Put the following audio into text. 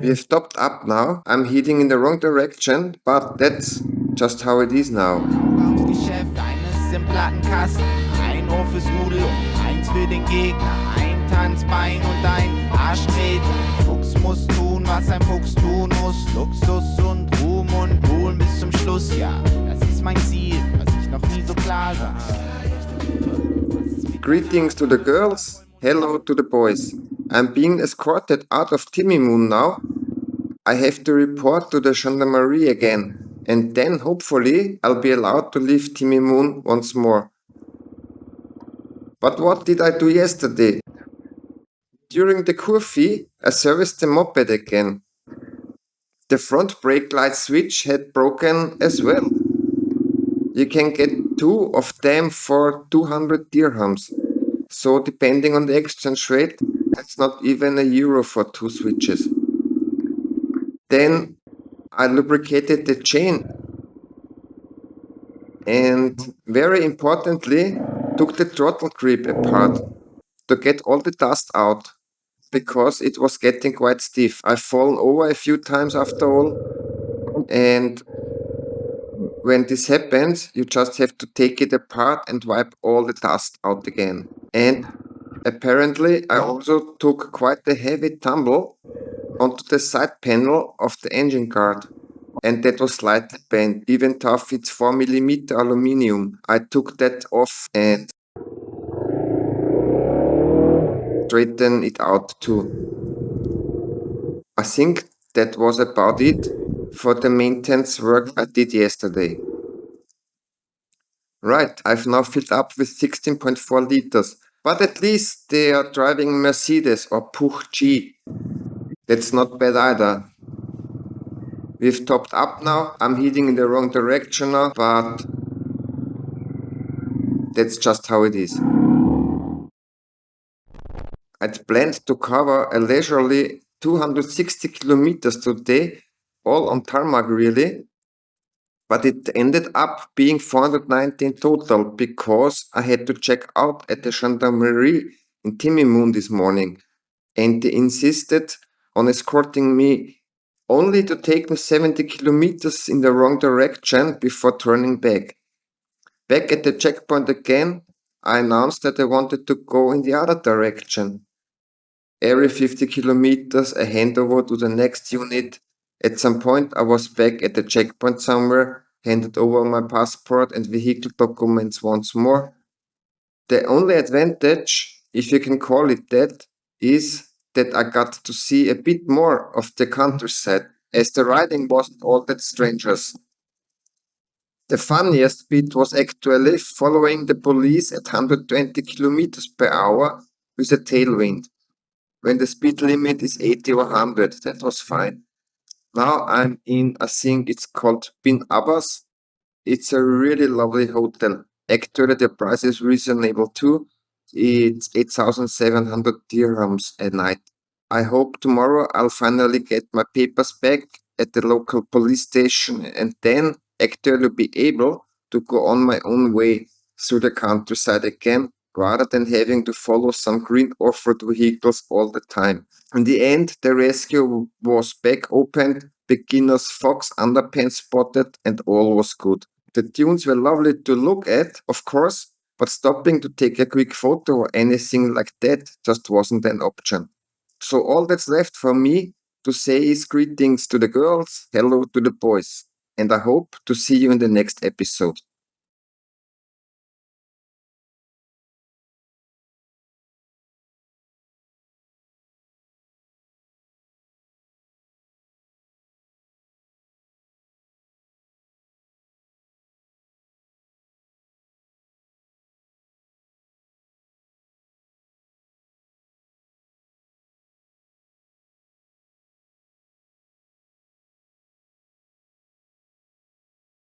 We've stopped up now. I'm heading in the wrong direction, but that's just how it is now. Aufs Geschäft, eines im Plattenkasten. Ein Ohr fürs Rudel und eins für den Gegner. Ein Tanzbein und ein Arschtreter. Fuchs muss tun, was ein Fuchs tun muss. Luxus und Ruhm und Ruhen bis zum Schluss, ja. Das ist mein Ziel, was ich noch nie so klar sah. Greetings to the girls, hello to the boys. I'm being escorted out of Timmy Moon now. I have to report to the gendarmerie again, and then hopefully I'll be allowed to leave Timmy Moon once more. But what did I do yesterday? During the Kurfi, I serviced the moped again. The front brake light switch had broken as well. You can get 2 of them for 200 dirhams. So depending on the exchange rate, that's not even €1 for 2 switches. Then I lubricated the chain and, very importantly, took the throttle grip apart to get all the dust out because it was getting quite stiff. I've fallen over a few times after all, and when this happens, you just have to take it apart and wipe all the dust out again. And apparently, I also took quite a heavy tumble onto the side panel of the engine guard, and that was slightly bent, even though it's 4mm aluminium. I took that off and straightened it out too. I think that was about it for the maintenance work I did yesterday. Right, I've now filled up with 16.4 liters, but at least they are driving Mercedes or Puch G. That's not bad either. We've topped up now. I'm heading in the wrong direction now, but that's just how it is. I'd planned to cover a leisurely 260 kilometers today, all on tarmac really, but it ended up being 490 in total because I had to check out at the gendarmerie in Timmy Moon this morning, and they insisted on escorting me only to take me 70 kilometers in the wrong direction before turning back. Back at the checkpoint again, I announced that I wanted to go in the other direction. Every 50 kilometers, a handover to the next unit. At some point, I was back at the checkpoint somewhere, handed over my passport and vehicle documents once more. The only advantage, if you can call it that, is that I got to see a bit more of the countryside, as the riding wasn't all that strenuous. The funniest bit was actually following the police at 120 kilometers per hour with a tailwind. When the speed limit is 80 or 100, that was fine. Now I'm in, I think it's called Bin Abbas. It's a really lovely hotel. Actually, the price is reasonable too. It's 8,700 dirhams a night. I hope tomorrow I'll finally get my papers back at the local police station and then actually be able to go on my own way through the countryside again, rather than having to follow some green off-road vehicles all the time. In the end, the rescue was back opened, beginner's fox underpants spotted, and all was good. The dunes were lovely to look at, of course, but stopping to take a quick photo or anything like that just wasn't an option. So all that's left for me to say is greetings to the girls, hello to the boys, and I hope to see you in the next episode.